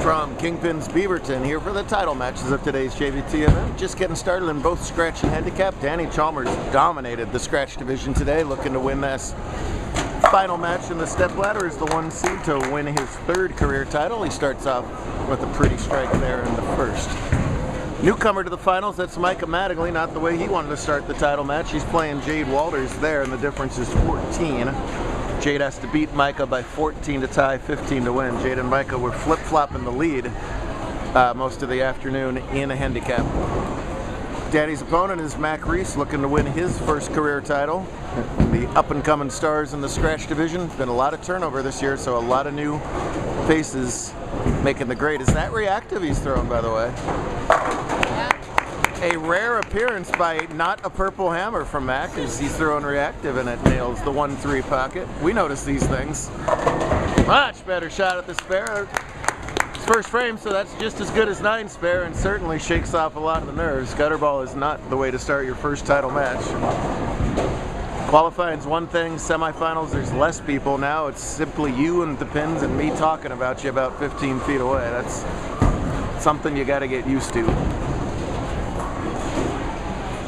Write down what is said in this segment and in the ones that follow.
From Kingpins Beaverton, here for the title matches of today's JBT event. Just getting started in both scratch and handicap. Danny Chalmers dominated the scratch division today, looking to win this final match in the stepladder as the 1 seed to win his 3rd career title. He starts off with a pretty strike there in the first. Newcomer to the finals, that's Micah Mattingly, not the way he wanted to start the title match. He's playing Jade Walters there, and the difference is 14. Jade has to beat Micah by 14 to tie, 15 to win. Jade and Micah were flip-flopping the lead most of the afternoon in a handicap. Danny's opponent is Mac Reese, looking to win his 1st career title. The up-and-coming stars in the scratch division. Been a lot of turnover this year, so a lot of new faces making the grade. Is that reactive he's throwing, by the way? A rare appearance by not a purple hammer from Mac, as he's throwing reactive and it nails the 1-3 pocket. We notice these things. Much better shot at the spare. It's first frame, so that's just as good as 9 spare, and certainly shakes off a lot of the nerves. Gutter ball is not the way to start your first title match. Qualifying's one thing, semifinals there's less people. Now it's simply you and the pins and me talking about you about 15 feet away. That's something you gotta get used to.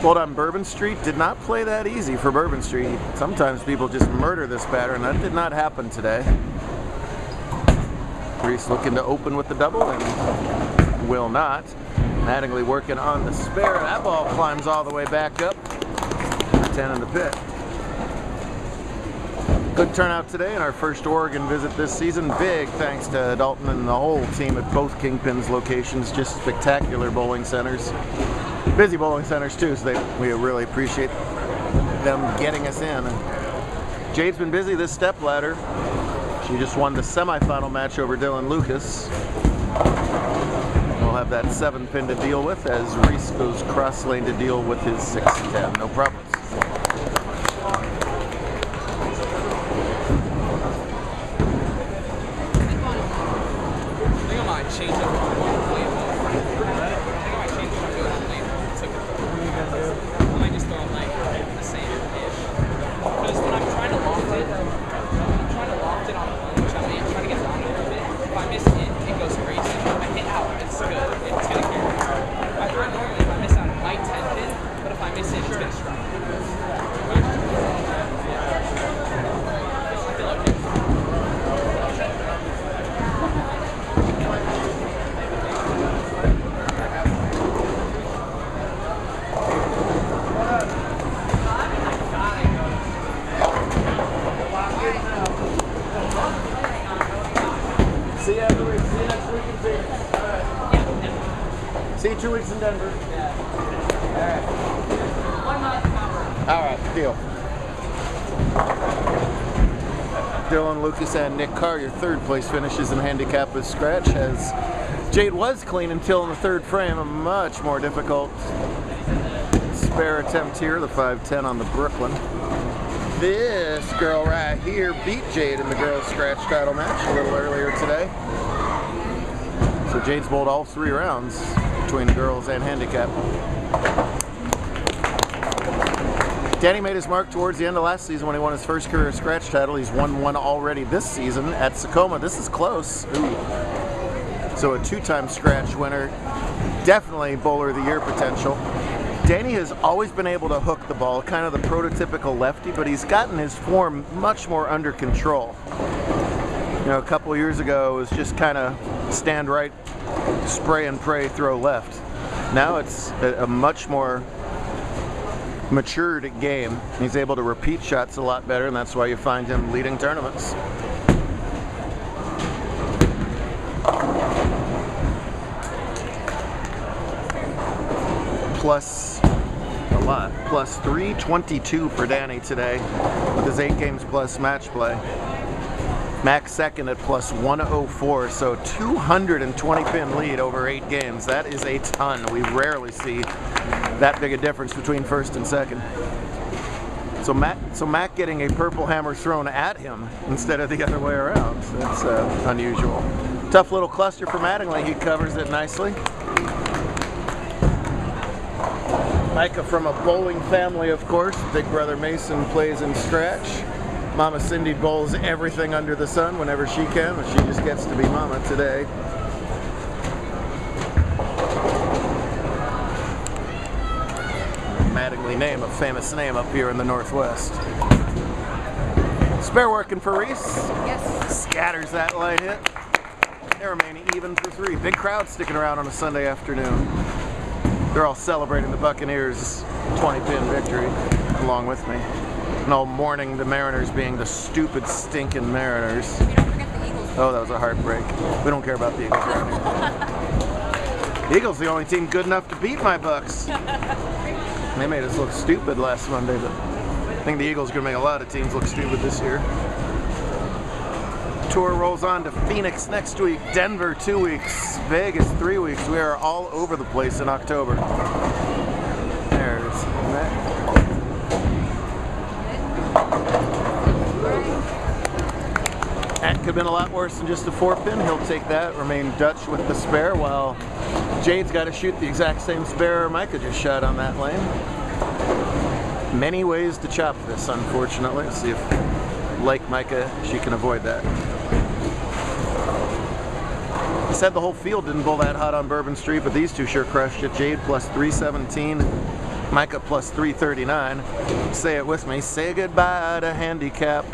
Pulled on Bourbon Street, did not play that easy for Bourbon Street. Sometimes people just murder this batter, and that did not happen today. Reese looking to open with the double and will not. Mattingly working on the spare. That ball climbs all the way back up. 10 in the pit. Good turnout today in our first Oregon visit this season. Big thanks to Dalton and the whole team at both Kingpins locations. Just spectacular bowling centers. Busy bowling centers too, so we really appreciate them getting us in. Jade's been busy this stepladder. She just won the semifinal match over Dylan Lucas. We'll have that 7-pin to deal with as Reese goes cross lane to deal with his 6-10. No problems. See you next week in Phoenix. See you 2 weeks in Denver. All right, deal. Dylan Lucas and Nick Carr, your 3rd place finishes in handicap with scratch, as Jade was clean until in the 3rd frame. A much more difficult spare attempt here, the 5-10 on the Brooklyn. This girl right here beat Jade in the girls' scratch title match a little earlier today. So Jade's bowled all 3 rounds between girls and handicap. Danny made his mark towards the end of last season when he won his 1st career scratch title. He's won one already this season at Tacoma. This is close. Ooh. So a 2-time scratch winner. Definitely bowler of the year potential. Danny has always been able to hook the ball, kind of the prototypical lefty, but he's gotten his form much more under control. You know, a couple of years ago, it was just kind of stand right, spray and pray, throw left. Now it's a much more matured game. He's able to repeat shots a lot better, and that's why you find him leading tournaments. Plus a lot. Plus 322 for Danny today with his 8 games plus match play. Max second at plus 104, so 220 pin lead over 8 games. That is a ton. We rarely see that big a difference between first and second. So Mac getting a purple hammer thrown at him instead of the other way around. So that's unusual. Tough little cluster for Mattingly. He covers it nicely. Micah from a bowling family, of course. Big brother Mason plays in scratch. Mama Cindy bowls everything under the sun whenever she can, but she just gets to be mama today. Mattingly name, a famous name up here in the Northwest. Spare working for Reese. Yes. Scatters that light hit. They remain even for 3. Big crowd sticking around on a Sunday afternoon. They're all celebrating the Buccaneers' 20-pin victory along with me. And all mourning the Mariners being the stupid, stinking Mariners. We don't forget the Eagles. Oh, that was a heartbreak. We don't care about the Eagles around here. The Eagles the only team good enough to beat my Bucks. They made us look stupid last Monday, but I think the Eagles are going to make a lot of teams look stupid this year. Tour rolls on to Phoenix next week, Denver 2 weeks, Vegas 3 weeks. We are all over the place in October. There it is. That could have been a lot worse than just a 4-pin. He'll take that, remain Dutch with the spare, while Jade's got to shoot the exact same spare Micah just shot on that lane. Many ways to chop this, unfortunately. Let's see if, like Micah, she can avoid that. He said the whole field didn't bowl that hot on Bourbon Street, but these two sure crushed it. Jade plus 317, Micah plus 339. Say it with me. Say goodbye to handicap.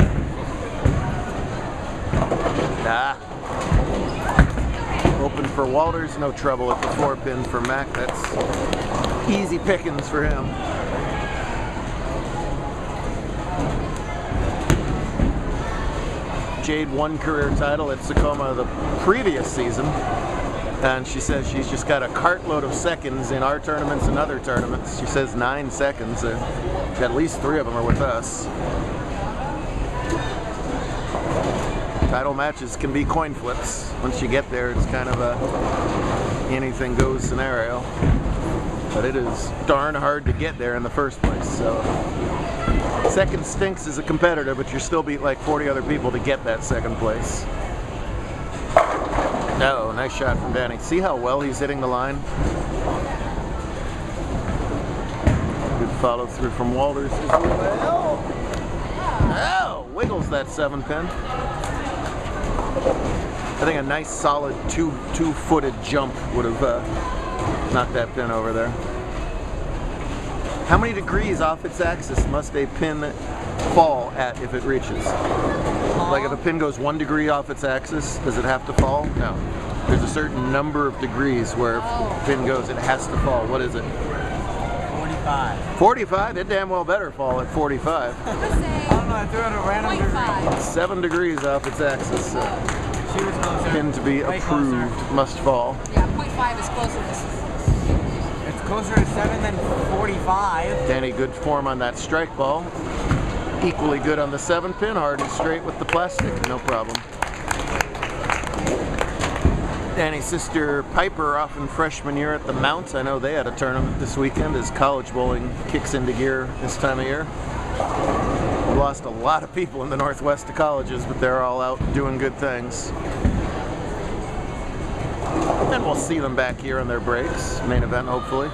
Open for Walters, no trouble at the 4-pin for Mac. That's easy pickings for him. Jade won career title at Tacoma the previous season, and she says she's just got a cartload of seconds in our tournaments and other tournaments. She says 9 seconds, and at least 3 of them are with us. Title matches can be coin flips. Once you get there, it's kind of a anything goes scenario. But it is darn hard to get there in the first place. So second stinks as a competitor, but you still beat like 40 other people to get that second place. No, nice shot from Danny. See how well he's hitting the line? Good follow through from Walters as well. Oh, wiggles that 7-pin. I think a nice solid two-footed jump would have knocked that pin over there. How many degrees off its axis must a pin fall at if it reaches? Like if a pin goes 1 degree off its axis, does it have to fall? No. There's a certain number of degrees where if the pin goes, it has to fall. What is it? 45. 45? It damn well better fall at 45. I don't know, I threw it a random degree. 7 degrees off its axis. She was closer. Pin to be approved must fall. Yeah, 0.5 is closer. It's closer to 7 than 45. Danny, good form on that strike ball. Equally good on the 7-pin, hard and straight with the plastic, no problem. Danny's sister Piper off in freshman year at the Mount. I know they had a tournament this weekend as college bowling kicks into gear this time of year. We've lost a lot of people in the Northwest to colleges, but they're all out doing good things. And we'll see them back here on their breaks, main event hopefully.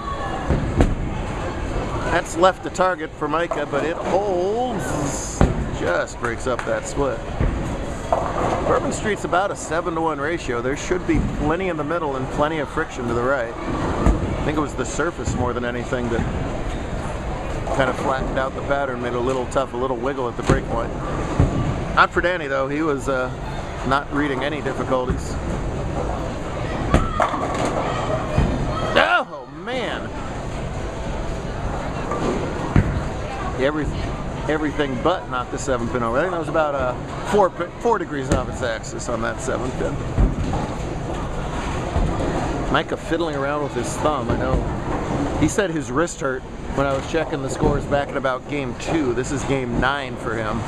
That's left the target for Micah, but it holds. Just breaks up that split. Bourbon Street's about a 7-to-1 ratio. There should be plenty in the middle and plenty of friction to the right. I think it was the surface more than anything that kind of flattened out the pattern, made it a little tough, a little wiggle at the break point. Not for Danny though, he was not reading any difficulties. Oh man! Everything but not the 7-pin over. I think that was about 4 degrees off its axis on that 7-pin. Micah fiddling around with his thumb. I know he said his wrist hurt when I was checking the scores back at about game 2. This is game 9 for him.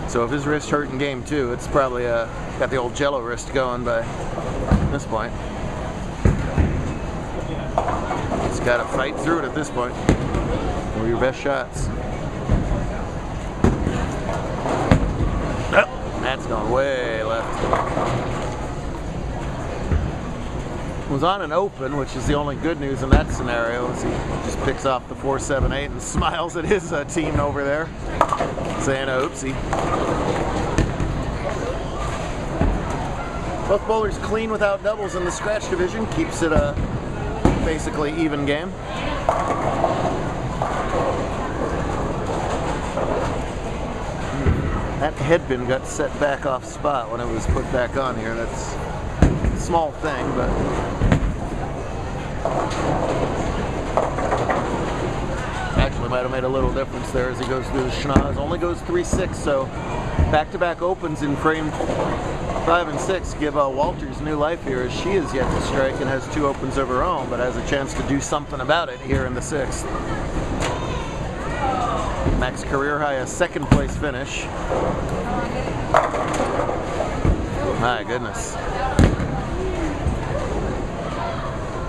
So if his wrist hurt in game 2, it's probably got the old Jello wrist going by this point. He's got to fight through it at this point. One of your best shots. Oh, that's gone way left. Was on an open, which is the only good news in that scenario, as he just picks off the 4-7-8 and smiles at his team over there, saying oopsie. Both bowlers clean without doubles in the scratch division, keeps it a basically even game. That headbin got set back off spot when it was put back on here. That's a small thing, but actually might have made a little difference there as he goes through the schnoz. Only goes 3-6, so back-to-back opens in frame 5 and 6 give Walters new life here, as she is yet to strike and has 2 opens of her own, but has a chance to do something about it here in the 6th. Max career high, a 2nd place finish. My goodness.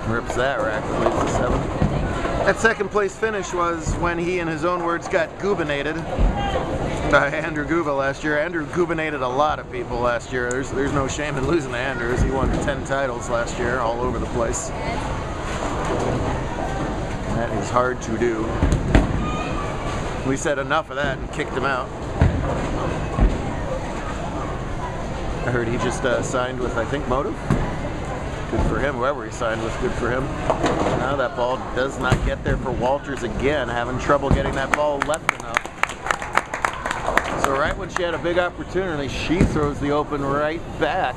Rips that rack that leads to 7. That 2nd place finish was when he, in his own words, got goobinated by Andrew Guba last year. Andrew goobinated a lot of people last year. There's no shame in losing to Andrew, as he won 10 titles last year all over the place. That is hard to do. We said enough of that and kicked him out. I heard he just signed with, I think, Motive. Good for him. Whoever he signed with, good for him. Now that ball does not get there for Walters again, having trouble getting that ball left enough. So right when she had a big opportunity, she throws the open right back.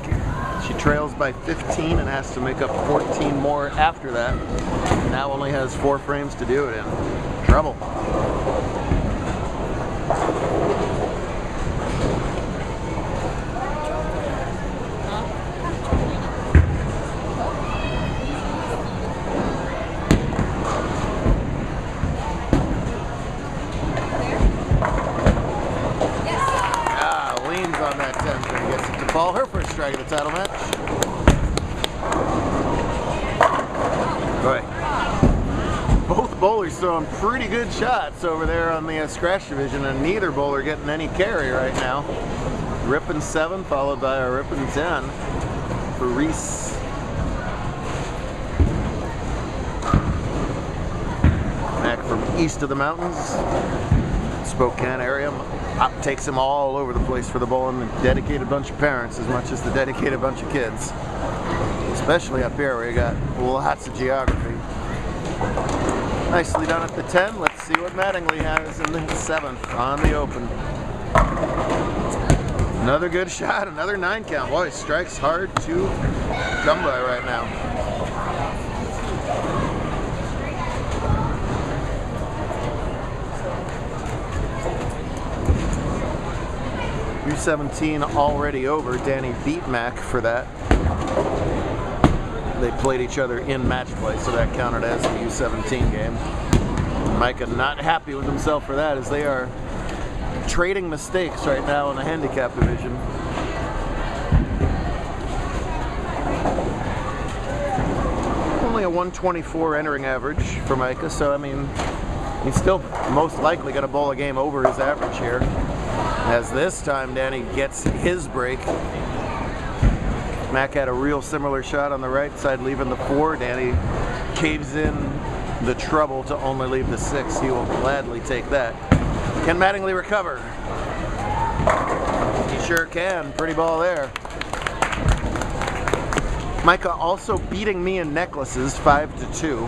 She trails by 15 and has to make up 14 more after that. Now only has 4 frames to do it in. Trouble. On that 10th and gets it to fall. Her first strike of the title match. Boy. Both bowlers throwing pretty good shots over there on the scratch division, and neither bowler getting any carry right now. Ripping 7 followed by a ripping 10 for Reese. Back from east of the mountains, Spokane area. Takes him all over the place for the bowling. A dedicated bunch of parents as much as the dedicated bunch of kids. Especially up here where you got lots of geography. Nicely done at the 10. Let's see what Mattingly has in the 7th on the open. Another good shot, another 9 count. Boy, strikes hard to come by right now. U17 already over. Danny beat Mac for that. They played each other in match play, so that counted as a U17 game. Micah not happy with himself for that, as they are trading mistakes right now in the handicap division. Only a 124 entering average for Micah, so I mean, he's still most likely going to bowl a game over his average here. As this time Danny gets his break. Mac had a real similar shot on the right side, leaving the 4. Danny caves in the trouble to only leave the 6. He will gladly take that. Can Mattingly recover? He sure can. Pretty ball there. Micah also beating me in necklaces 5-2.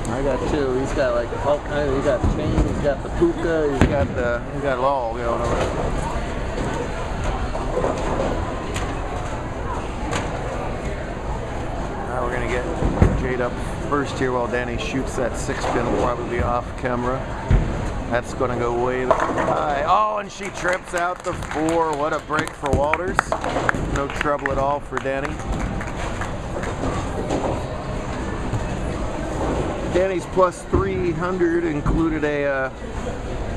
I got 2. He's got like all kinds. He's got chain. He's got the puka. He's got it all going over. Now we're gonna get Jade up first here while Danny shoots that 6-pin. Will probably be off camera. That's gonna go way high. Oh, and she trips out the 4. What a break for Walters. No trouble at all for Danny. Danny's plus 300 included a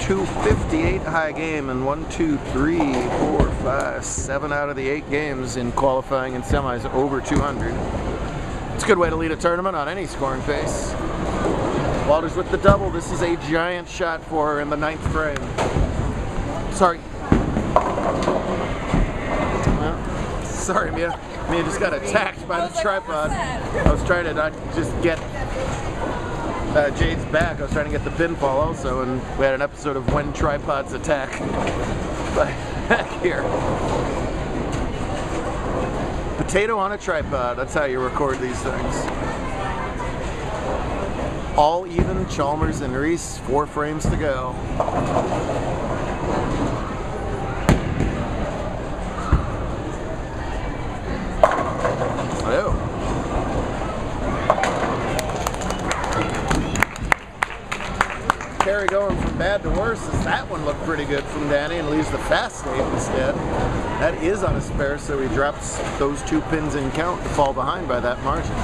258 high game in 1, 2, 3, 4, 5, 7 out of the 8 games in qualifying and semis over 200. It's a good way to lead a tournament on any scoring pace. Walters with the double. This is a giant shot for her in the 9th frame. Sorry. Well, sorry, Mia. Mia just got attacked by the tripod. I was trying to not just get Jade's back. I was trying to get the pinfall also, and we had an episode of When Tripods Attack back here. Potato on a tripod. That's how you record these things. All even, Chalmers and Reese, 4 frames to go. bad to worse is that one looked pretty good from Danny and leaves the fast 8 instead. That is on a spare, so he drops those 2 pins in count to fall behind by that margin.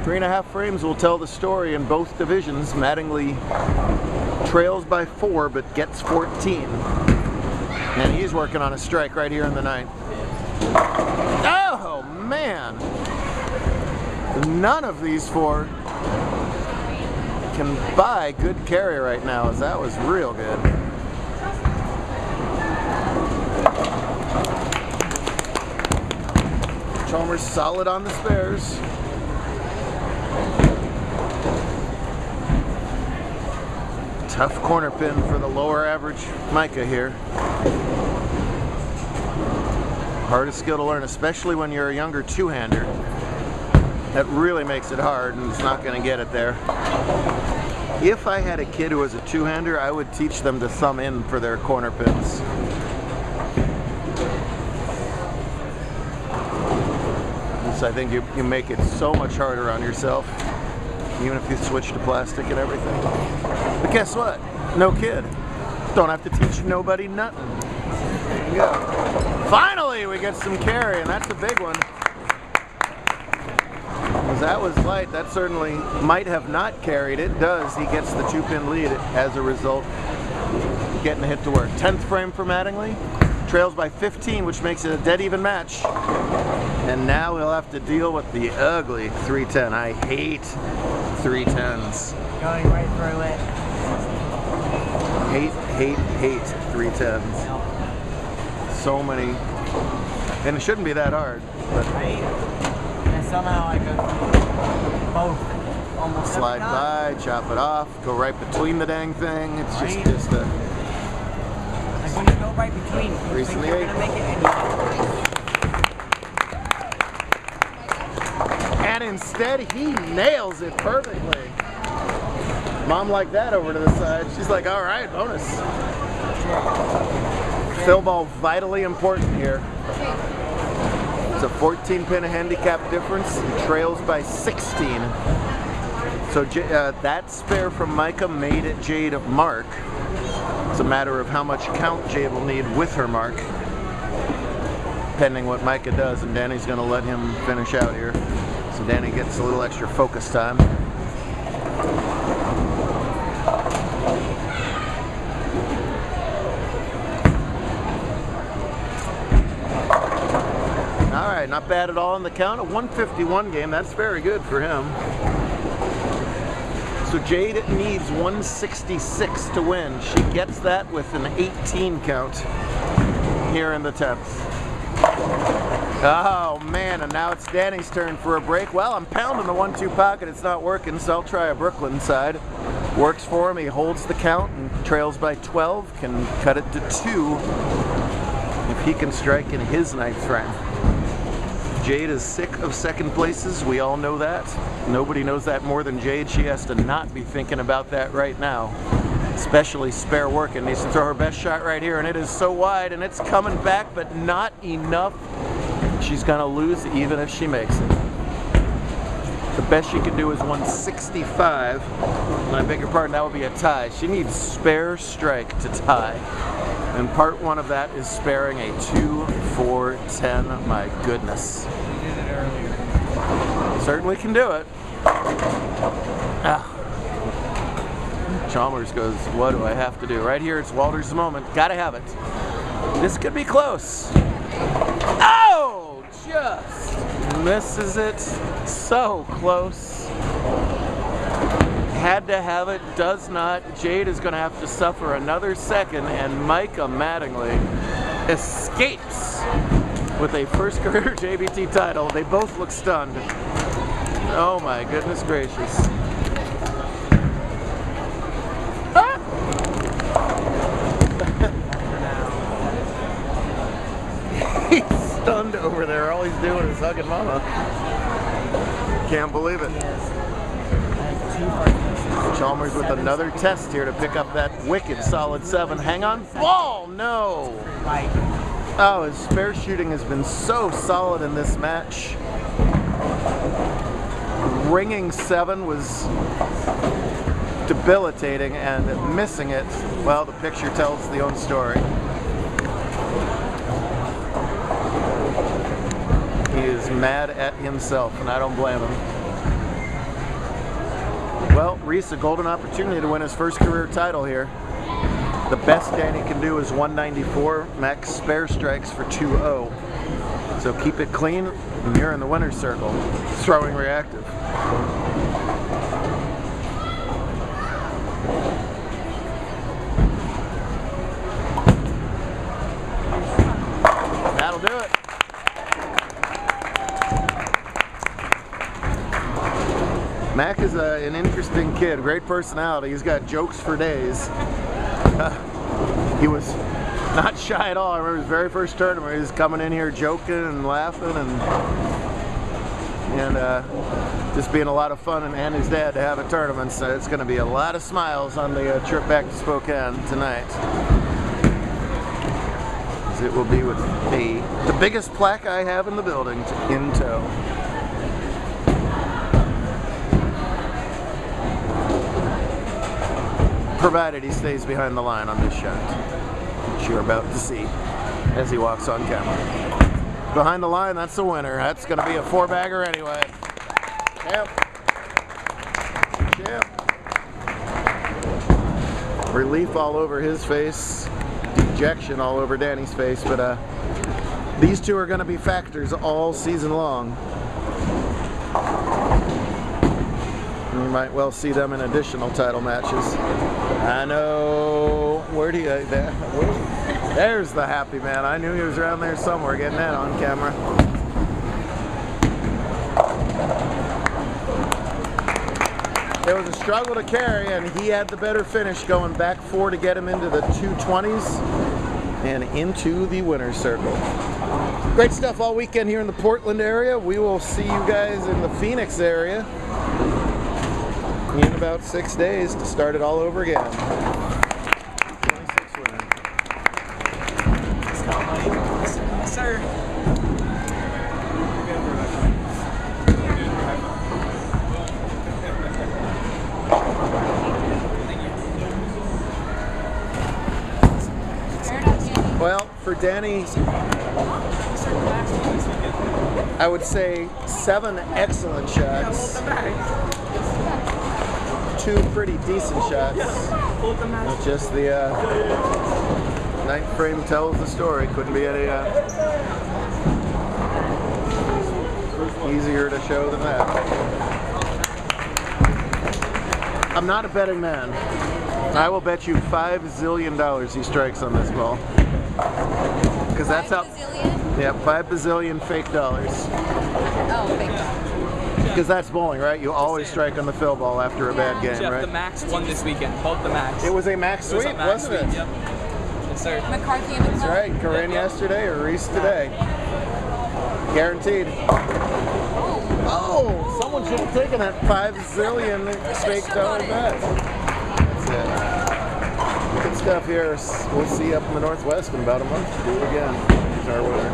Three and a half frames will tell the story in both divisions. Mattingly trails by 4 but gets 14. And he's working on a strike right here in the 9th. Oh man! None of these 4 can buy good carry right now, as that was real good. Chalmers solid on the spares. Tough corner pin for the lower average Micah here. Hardest skill to learn, especially when you're a younger 2-hander. That really makes it hard, and he's not going to get it there. If I had a kid who was a 2-hander, I would teach them to thumb in for their corner pins. So I think you make it so much harder on yourself, even if you switch to plastic and everything. But guess what? No kid. Don't have to teach nobody nothing. There you go. Finally, we get some carry, and that's a big one. Because that was light. That certainly might have not carried. It does. He gets the 2-pin lead as a result, getting a hit to work. 10th frame for Mattingly. Trails by 15, which makes it a dead even match. And now he'll have to deal with the ugly 310. I hate 310s. Going right through it. Hate 310s. So many. And it shouldn't be that hard. But Right? And somehow I go through both. Almost slide by, chop it off, go right between the dang thing. It's Right. just a... Like when you go right between, you Grease think in the you're egg. gonna make it and And instead, he nails it perfectly. Mom like that over to the side. She's like, all right, bonus. Fill ball vitally important here. It's a 14-pin handicap difference. He trails by 16. So that spare from Micah made it Jade mark. It's a matter of how much count Jade will need with her mark, pending what Micah does, and Danny's going to let him finish out here. So Danny gets a little extra focus time. All right, not bad at all in the count. A 151 game, that's very good for him. So Jade needs 166 to win. She gets that with an 18 count here in the 10th. Oh man, and now it's Danny's turn for a break. Well, I'm pounding the 1-2 pocket. It's not working, so I'll try a Brooklyn side. Works for him. He holds the count and trails by 12. Can cut it to 2 if he can strike in his 9th frame. Jade is sick of second places. We all know that. Nobody knows that more than Jade. She has to not be thinking about that right now. Especially spare work, and needs to throw her best shot right here, and it is so wide, and it's coming back, but not enough. She's gonna lose even if she makes it. The best she can do is 165. And I beg your pardon, that would be a tie. She needs spare strike to tie. And part 1 of that is sparing a 2-4-10. My goodness. you did it earlier. Certainly can do it. Ah. Chalmers goes, what do I have to do? Right here, it's Walter's moment. Gotta have it. This could be close. Oh! Just misses it. So close. Had to have it, does not. Jade is going to have to suffer another second, and Micah Mattingly escapes with a first career JBT title. They both look stunned. Oh my goodness gracious. Ah! He's stunned over there. All he's doing is hugging Mama. Can't believe it. Chalmers with another test here to pick up that wicked solid 7. Hang on. Ball! No! Oh, his spare shooting has been so solid in this match. bringing 7 was debilitating, and missing it, well, the picture tells the own story. He is mad at himself, and I don't blame him. Well, Reese, a golden opportunity to win his first career title here. The best Danny can do is 194 max spare strikes for 2-0. So keep it clean, and you're in the winner's circle. Throwing reactive. That'll do it. Mac is an interesting kid, great personality. He's got jokes for days. He was not shy at all. I remember his very first tournament, he was coming in here joking and laughing and just being a lot of fun, and his dad to have a tournament. So it's going to be a lot of smiles on the trip back to Spokane tonight. It will be with me, the biggest plaque I have in the building in tow. Provided he stays behind the line on this shot, which you're about to see as he walks on camera. Behind the line, that's the winner. That's going to be a 4-bagger anyway. Yep. Yep. Relief all over his face. Dejection all over Danny's face, but these two are going to be factors all season long. You might well see them in additional title matches. I know. There's the happy man. I knew he was around there somewhere, getting that on camera. It was a struggle to carry, and he had the better finish, going back 4 to get him into the 220s and into the winner's circle. Great stuff all weekend here in the Portland area. We will see you guys in the Phoenix area in about 6 days to start it all over again. 26 winner. Yes, sir. Well, for Danny, I would say 7 excellent shots, 2 pretty decent shots. Just the 9th frame tells the story. Couldn't be any easier to show than that. I'm not a betting man. I will bet you $5 zillion he strikes on this ball. Because that's how. Yeah, $5 bazillion fake dollars. Oh, fake dollars. Because that's bowling, right? You always strike on the fill ball after a bad game, Jeff, right? the Max won this weekend. Both the Max. It was a Max sweep, wasn't it? Yep. Yes, sir. McCarthy and That's right. Corinne yesterday or Reese today. Guaranteed. Oh, someone should have taken that $5 zillion fake dollar bet. That's it. Good stuff here. We'll see you up in the Northwest in about a month to do it again. Here's our winner.